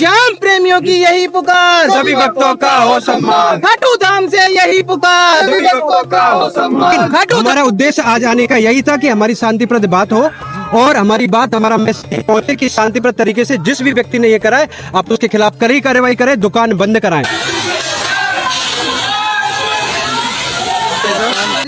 श्याम प्रेमियों की यही पुकार, सभी भक्तों का हो सम्मान, खाटू धाम से यही पुकार, सभी भक्तों का हो सम्मान। हमारा उद्देश्य आज आने का यही था कि हमारी शांतिप्रद बात हो और हमारी बात, हमारा मैसेज पहुंचे कि शांतिप्रद तरीके से जिस भी व्यक्ति ने ये कराए आप उसके खिलाफ कड़ी कार्रवाई करें, दुकान बंद कराएं।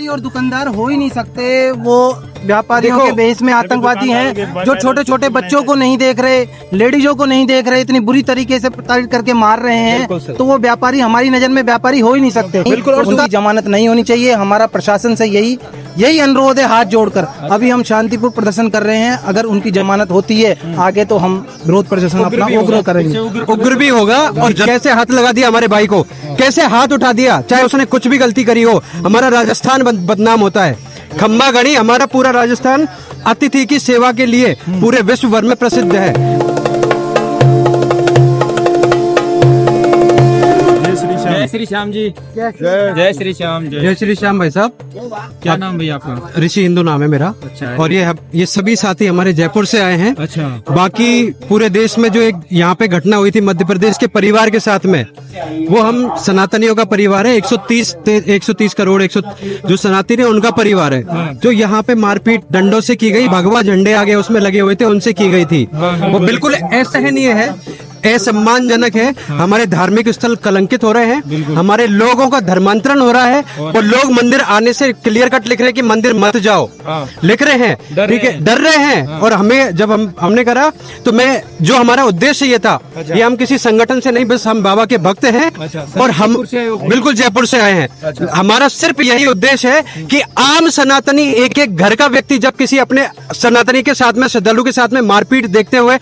और दुकानदार हो ही नहीं सकते, वो व्यापारियों के बेस में आतंकवादी हैं जो छोटे छोटे बच्चों को नहीं देख रहे, लेडीजों को नहीं देख रहे, इतनी बुरी तरीके से प्रताड़ित करके मार रहे हैं। तो वो व्यापारी हमारी नजर में व्यापारी हो ही नहीं सकते। बिल्कुल, और उनकी जमानत नहीं होनी चाहिए। हमारा प्रशासन से यही अनुरोध है, हाथ जोड़कर। अभी हम शांतिपूर्ण प्रदर्शन कर रहे हैं, अगर उनकी जमानत होती है आगे तो हम विरोध प्रदर्शन अपना उग्र करेंगे। उग्र भी होगा। और कैसे हाथ लगा दिया हमारे भाई को, कैसे हाथ उठा दिया, चाहे उसने कुछ भी गलती करी हो। हमारा राजस्थान बदनाम होता है, खम्बा गढ़ी हमारा पूरा राजस्थान अतिथि की सेवा के लिए पूरे विश्व भर में प्रसिद्ध है। जय श्री श्याम जी, जय श्री श्याम। जय श्री श्याम भाई साहब। क्या नाम भैया आपका? ऋषि हिंदू नाम है मेरा। अच्छा। और ये सभी साथी हमारे जयपुर से आए हैं। अच्छा। बाकी पूरे देश में जो एक यहाँ पे घटना हुई थी मध्य प्रदेश के परिवार के साथ में, वो हम सनातनियों का परिवार है। 130 करोड़ जो सनातनी है उनका परिवार है। जो यहाँ पे मारपीट डंडों से की गई, भगवा झंडे आगे उसमें लगे हुए थे, उनसे की गई थी, वो बिल्कुल असहनीय है, असम्मानजनक है। हमारे धार्मिक स्थल कलंकित हो रहे हैं, हमारे लोगों का धर्मांतरण हो रहा है और लोग मंदिर आने से क्लियर कट लिख रहे हैं कि मंदिर मत जाओ, लिख रहे हैं, ठीक है, डर रहे हैं। और हमें जब हमने करा तो जो हमारा उद्देश्य ये था, ये हम किसी संगठन से नहीं, बस हम बाबा के भक्त हैं और हम बिल्कुल जयपुर से आए हैं। हमारा सिर्फ यही उद्देश्य है कि आम सनातनी एक एक घर का व्यक्ति जब किसी अपने सनातनी के साथ में, श्रद्धालु के साथ में मारपीट देखते हुए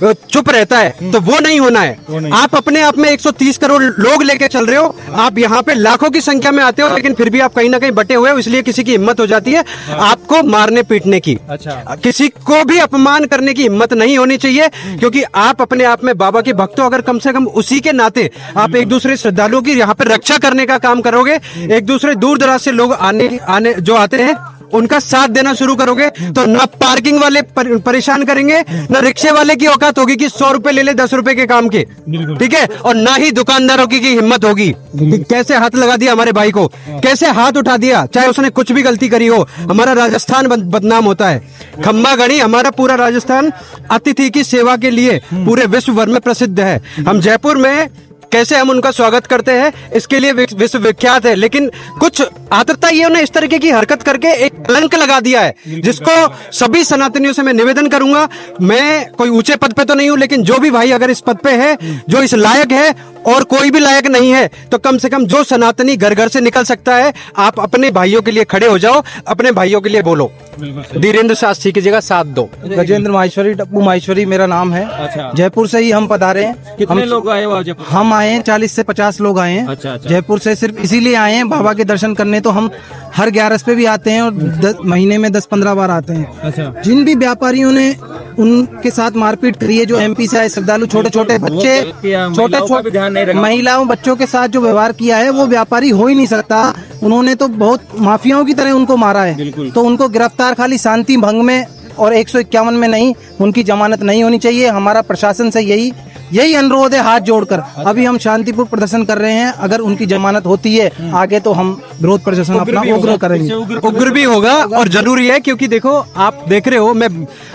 चुप रहता है तो वो नहीं होना है। आप अपने आप में 130 करोड़ लोग लेके चल रहे हो, आप यहाँ पे लाखों की संख्या में आते हो, लेकिन फिर भी आप कहीं ना कहीं बटे हुए हो, इसलिए किसी की हिम्मत हो जाती है आपको मारने पीटने की। अच्छा। किसी को भी अपमान करने की हिम्मत नहीं होनी चाहिए, क्योंकि आप अपने आप में बाबा के भक्त हो। अगर कम से कम उसी के नाते आप एक दूसरे श्रद्धालुओं की यहाँ पे रक्षा करने का काम करोगे, एक दूसरे दूर दराज से लोग आने जो आते हैं उनका साथ देना शुरू करोगे, तो ना पार्किंग वाले परेशान करेंगे, ना रिक्शे वाले की औकात होगी कि 100 रुपए ले ले 10 रुपए के काम के, ठीक है, और ना ही दुकानदारों की हिम्मत होगी। कैसे हाथ लगा दिया हमारे भाई को, कैसे हाथ उठा दिया, चाहे उसने कुछ भी गलती करी हो। हमारा राजस्थान बदनाम होता है, खम्बा गढ़ी हमारा पूरा राजस्थान अतिथि की सेवा के लिए पूरे विश्व भर में प्रसिद्ध है। हम जयपुर में कैसे हम उनका स्वागत करते हैं, इसके लिए विश्व विख्यात है। लेकिन कुछ आतताइयों ने इस तरीके की हरकत करके एक कलंक लगा दिया है, जिसको सभी सनातनियों से मैं निवेदन करूंगा। मैं कोई ऊंचे पद पे तो नहीं हूं, लेकिन जो भी भाई अगर इस पद पे है, जो इस लायक है, और कोई भी लायक नहीं है, तो कम से कम जो सनातनी घर घर से निकल सकता है, आप अपने भाइयों के लिए खड़े हो जाओ, अपने भाइयों के लिए बोलो। धीरेन्द्र शास्त्री की जगह साथ दो। गजेंद्र माहेश्वरी, टप्पू माहेश्वरी मेरा नाम है। अच्छा। जयपुर से ही हम पधारे हैं। कितने लोग आए हो जयपुर? हम आए हैं 40 से 50 लोग आए हैं। अच्छा। जयपुर से सिर्फ इसीलिए आए हैं बाबा के दर्शन करने। तो हम हर 11 पे भी आते हैं और महीने में 10-15 बार आते हैं। अच्छा। जिन भी व्यापारियों ने उनके साथ मारपीट करी है, जो MP से आए श्रद्धालु, छोटे छोटे बच्चे, छोटे महिलाओं, बच्चों के साथ जो व्यवहार किया है, वो व्यापारी हो ही नहीं सकता। उन्होंने तो बहुत माफियाओं की तरह उनको मारा है। तो उनको गिरफ्तार खाली शांति भंग में और 151 में नहीं, उनकी जमानत नहीं होनी चाहिए। हमारा प्रशासन से यही अनुरोध है, हाथ जोड़कर। अभी हम शांतिपूर्ण प्रदर्शन कर रहे हैं, अगर उनकी जमानत होती है आगे तो हम विरोध प्रदर्शन अपना उग्र करेंगे। उग्र भी होगा और जरूरी है, क्योंकि देखो आप देख रहे हो,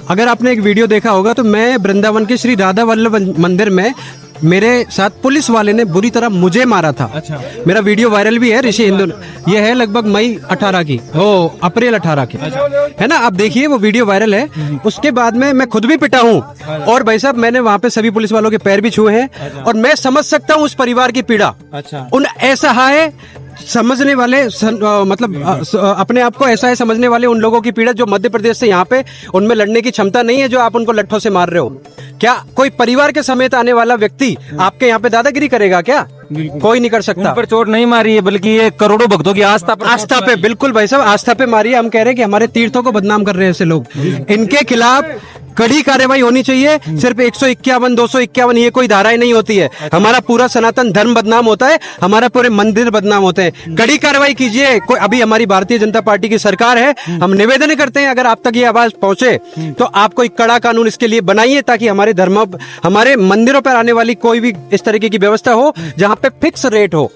अगर आपने एक वीडियो देखा होगा तो मैं वृंदावन के श्री राधा वल्लभ मंदिर में मेरे साथ पुलिस वाले ने बुरी तरह मुझे मारा था। अच्छा। मेरा वीडियो वायरल भी है ऋषि हिंदू, ये है लगभग मई 18 की, अप्रैल 18 की, है ना, आप देखिए वो वीडियो वायरल है। उसके बाद में मैं खुद भी पिटा हूँ, और भाई साहब मैंने वहाँ पे सभी पुलिस वालों के पैर भी छुए हैं, और मैं समझ सकता हूँ उस परिवार की पीड़ा। अच्छा। उन असहाय समझने वाले अपने आप को ऐसा है समझने वाले उन लोगों की पीड़ा जो मध्य प्रदेश से यहाँ पे, उनमें लड़ने की क्षमता नहीं है, जो आप उनको लट्ठों से मार रहे हो। क्या कोई परिवार के समेत आने वाला व्यक्ति आपके यहाँ पे दादागिरी करेगा क्या? कोई नहीं कर सकता। उन पर चोट नहीं मारी है, बल्कि ये करोड़ों भक्तों की आस्था पे, बिल्कुल भाई साहब, आस्था पे मारी है। हम कह रहे हैं कि हमारे तीर्थों को बदनाम कर रहे हैं ऐसे लोग। इनके खिलाफ कड़ी कार्रवाई होनी चाहिए। सिर्फ 151, 251 ये कोई धाराएं नहीं होती है। हमारा पूरा सनातन धर्म बदनाम होता है, हमारा पूरे मंदिर बदनाम होते हैं। कड़ी कार्रवाई कीजिए। कोई अभी हमारी भारतीय जनता पार्टी की सरकार है, हम निवेदन करते हैं अगर आप तक ये आवाज पहुंचे तो आप कोई कड़ा कानून इसके लिए बनाइए, ताकि हमारे मंदिरों पर आने वाली कोई भी इस तरीके की व्यवस्था हो जहां पे फिक्स रेट हो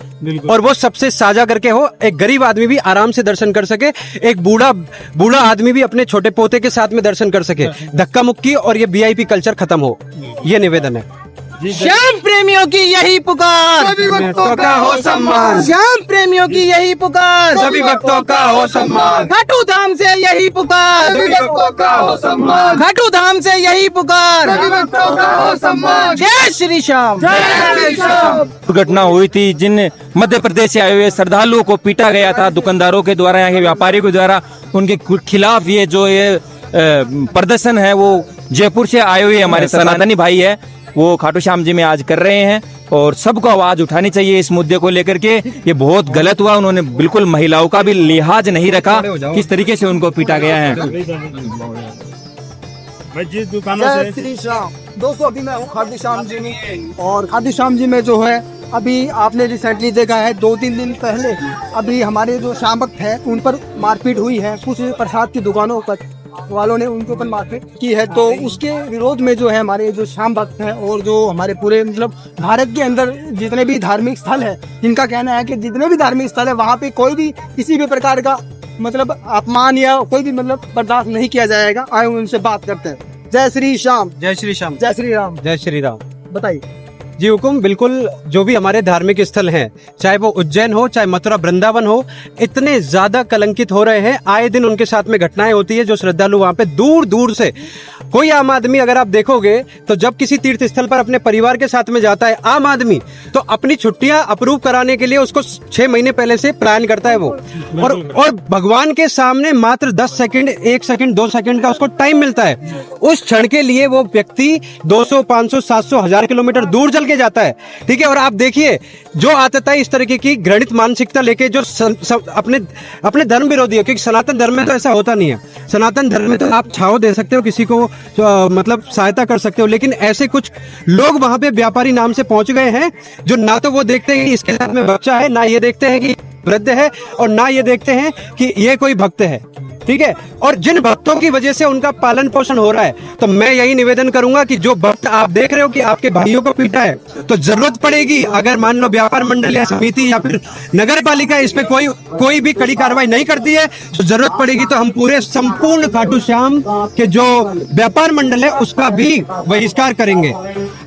और वो सबसे साझा करके हो। एक गरीब आदमी भी आराम से दर्शन कर सके, एक बूढ़ा आदमी भी अपने छोटे पोते के साथ में दर्शन कर सके, धक्का मुक्की और ये वीआईपी कल्चर खत्म हो, ये निवेदन है। श्याम प्रेमियों की यही पुकार, सभी भक्तों का हो सम्मान, श्याम प्रेमियों की यही पुकार, सभी भक्तों का हो सम्मान, खाटू धाम से यही पुकार, सभी भक्तों का हो सम्मान, खाटू धाम से यही पुकार, सभी भक्तों का हो सम्मान। जय श्री श्याम। जय श्री श्याम। दुर्घटना हुई थी जिन मध्य प्रदेश से आए हुए श्रद्धालुओं को पीटा गया था दुकानदारों के द्वारा, यहाँ के व्यापारियों के द्वारा, उनके खिलाफ ये जो ये प्रदर्शन है वो जयपुर से आए हुए हमारे सनातनी भाई है वो खाटू श्याम जी में आज कर रहे हैं और सबको आवाज उठानी चाहिए इस मुद्दे को लेकर के। ये बहुत गलत हुआ, उन्होंने बिल्कुल महिलाओं का भी लिहाज नहीं रखा, किस तरीके से उनको पीटा गया है। जिस दुकानों जय श्री श्याम। दोस्तों अभी मैं हूँ खाटू श्याम जी में, और खाटू श्याम जी में जो है अभी आपने रिसेंटली देखा है 2-3 दिन पहले अभी हमारे जो श्याम भक्त है उन पर मारपीट हुई है। कुछ प्रसाद की दुकानों पर वालों ने उनके ऊपर मारपीट की है, तो उसके विरोध में जो है हमारे जो श्याम भक्त हैं और जो हमारे पूरे मतलब भारत के अंदर जितने भी धार्मिक स्थल है, इनका कहना है कि जितने भी धार्मिक स्थल है वहाँ पे कोई भी किसी भी प्रकार का मतलब अपमान या कोई भी मतलब बर्दाश्त नहीं किया जाएगा। आए उनसे बात करते हैं। जय श्री श्याम। जय श्री श्याम। जय श्री राम। जय श्री राम। बताइए। जी हुकुम, बिल्कुल जो भी हमारे धार्मिक स्थल हैं, चाहे वो उज्जैन हो चाहे मथुरा वृंदावन हो, इतने ज्यादा कलंकित हो रहे हैं। आए दिन उनके साथ में घटनाएं होती है जो श्रद्धालु वहां पे दूर दूर से, कोई आम आदमी अगर आप देखोगे तो जब किसी तीर्थ स्थल पर अपने परिवार के साथ में जाता है आम आदमी, तो अपनी छुट्टियां अप्रूव कराने के लिए उसको 6 महीने पहले से प्लान करता है वो, और भगवान के सामने मात्र 10 सेकंड, 1 सेकंड, 2 सेकंड का उसको टाइम मिलता है। उस क्षण के लिए वो व्यक्ति 200, 500, 700, 1000 किलोमीटर दूर चल के जाता है। ठीक है, और आप देखिए जो आतताई इस तरीके की घृणित मानसिकता लेके जो अपने धर्म विरोधी है, क्योंकि सनातन धर्म में तो ऐसा होता नहीं है। सनातन धर्म में तो आप छाव दे सकते हो, किसी को मतलब सहायता कर सकते हो, लेकिन ऐसे कुछ लोग वहां पे व्यापारी नाम से पहुंच गए हैं जो ना तो वो देखते हैं कि इसके साथ में बच्चा है, ना ये देखते हैं कि वृद्ध है, और ना ये देखते हैं कि ये कोई भक्त है। ठीक है, और जिन भक्तों की वजह से उनका पालन पोषण हो रहा है, तो मैं यही निवेदन करूंगा कि जो भक्त आप देख रहे हो कि आपके भाइयों को पीटा है, तो जरूरत पड़ेगी अगर मान लो व्यापार मंडल या समिति या फिर नगर पालिका इस पे कोई भी कड़ी कार्रवाई नहीं करती है, तो जरूरत पड़ेगी तो हम पूरे संपूर्ण खाटू श्याम के जो व्यापार मंडल है उसका भी बहिष्कार करेंगे।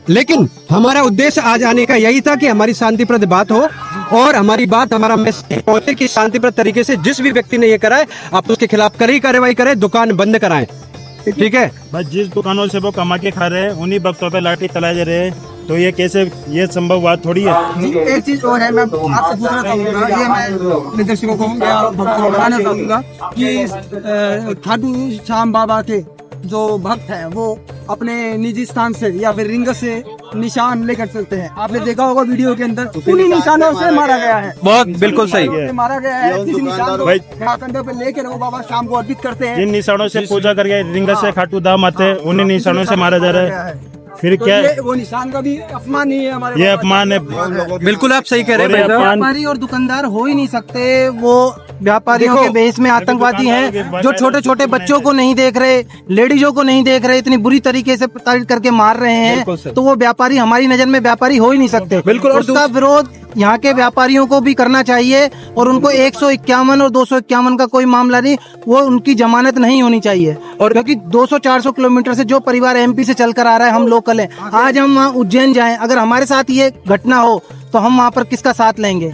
लेकिन हमारा उद्देश्य आज आने का यही था कि हमारी शांतिप्रद बात हो और हमारी बात, हमारा मैसेज पहुंचे कि शांतिप्रद तरीके से जिस भी व्यक्ति ने ये करा है आप उसके खिलाफ कड़ी कार्रवाई करें, दुकान बंद कराएं। ठीक है, बस जिस दुकानों से वो कमा के खा रहे हैं उन्हीं भक्तों पे लाठी चला जा रहे हैं, तो ये कैसे, ये संभव बात थोड़ी है। एक चीज और है, मैं आपसे पूछना चाहूंगा, ये मैं निदर्शकों को भक्तों को बताना चाहूंगा कि खाटू श्याम बाबा के जो भक्त हैं वो अपने निजी स्थान से या फिर रिंग से निशान लेकर चलते हैं। आपने देखा होगा वीडियो के अंदर, उन्हीं निशानों से मारा गया है। बहुत बिल्कुल सही मारा गया है, किसी निशान को कंधे पे लेकर वो बाबा शाम को अर्पित करते हैं। जिन निशानों से पूजा करके रिंग से खाटू धाम आते हैं उन्हीं निशानों से मारा जा रहा है। फिर तो क्या, वो निशान का भी अपमान नहीं है हमारे, ये अपमान है। बिल्कुल आप सही कह रहे हैं। व्यापारी और दुकानदार हो ही नहीं सकते, वो व्यापारियों के बेस में आतंकवादी हैं जो छोटे छोटे बच्चों को नहीं देख रहे, लेडीजों को नहीं देख रहे, इतनी बुरी तरीके से प्रताड़ित करके मार रहे हैं, तो वो व्यापारी हमारी नजर में व्यापारी हो ही नहीं सकते। बिल्कुल, और उसका विरोध यहाँ के व्यापारियों को भी करना चाहिए, और उनको 151 और 251 का कोई मामला नहीं, वो उनकी जमानत नहीं होनी चाहिए। और क्योंकि 200-400 किलोमीटर से जो परिवार एमपी से चल कर आ रहा है, हम लोकल हैं, आज हम वहाँ उज्जैन जाएं, अगर हमारे साथ ये घटना हो तो हम वहाँ पर किसका साथ लेंगे?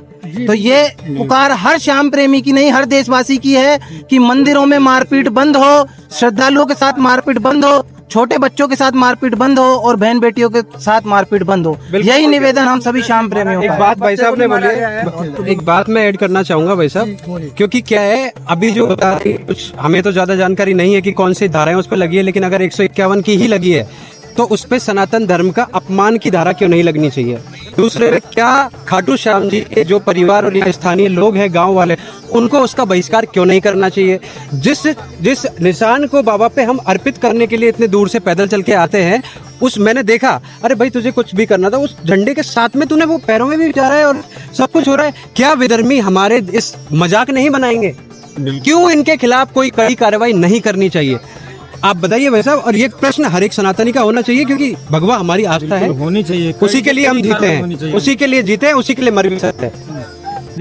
तो ये पुकार हर श्याम प्रेमी की नहीं, हर देशवासी की है कि मंदिरों में मारपीट बंद हो, श्रद्धालुओं के साथ मारपीट बंद हो, छोटे बच्चों के साथ मारपीट बंद हो, और बहन बेटियों के साथ मारपीट बंद हो। यही निवेदन हम सभी श्याम प्रेमियों का। एक बात भाई साहब ने बोली, एक बात मैं ऐड करना चाहूंगा भाई साहब, क्योंकि क्या है अभी जो होता है, कुछ हमें तो ज्यादा जानकारी नहीं है कि कौन सी धाराएं उस पर लगी है, लेकिन अगर 151 की ही लगी है तो उस पे सनातन धर्म का अपमान की धारा क्यों नहीं लगनी चाहिए? दूसरे, क्या खाटू श्याम जी के जो परिवार और यहाँ स्थानीय लोग हैं, गांव वाले, उनको उसका बहिष्कार क्यों नहीं करना चाहिए? जिस निशान को बाबा पे हम अर्पित करने के लिए इतने दूर से पैदल चल के आते हैं, उस मैंने देखा, अरे भाई तुझे कुछ भी करना था, उस झंडे के साथ में तूने वो पैरों में भी जा रहा है और सब कुछ हो रहा है। क्या विधर्मी हमारे इस मजाक नहीं बनाएंगे? क्यों इनके खिलाफ कोई कड़ी कार्रवाई नहीं करनी चाहिए? आप बताइए भाई साहब। और ये प्रश्न हर एक सनातनी का होना चाहिए, क्योंकि भगवा हमारी आस्था है, होनी चाहिए, उसी के लिए हम जीते हैं, उसी के लिए जीते हैं, उसी के लिए मर भी सकते हैं।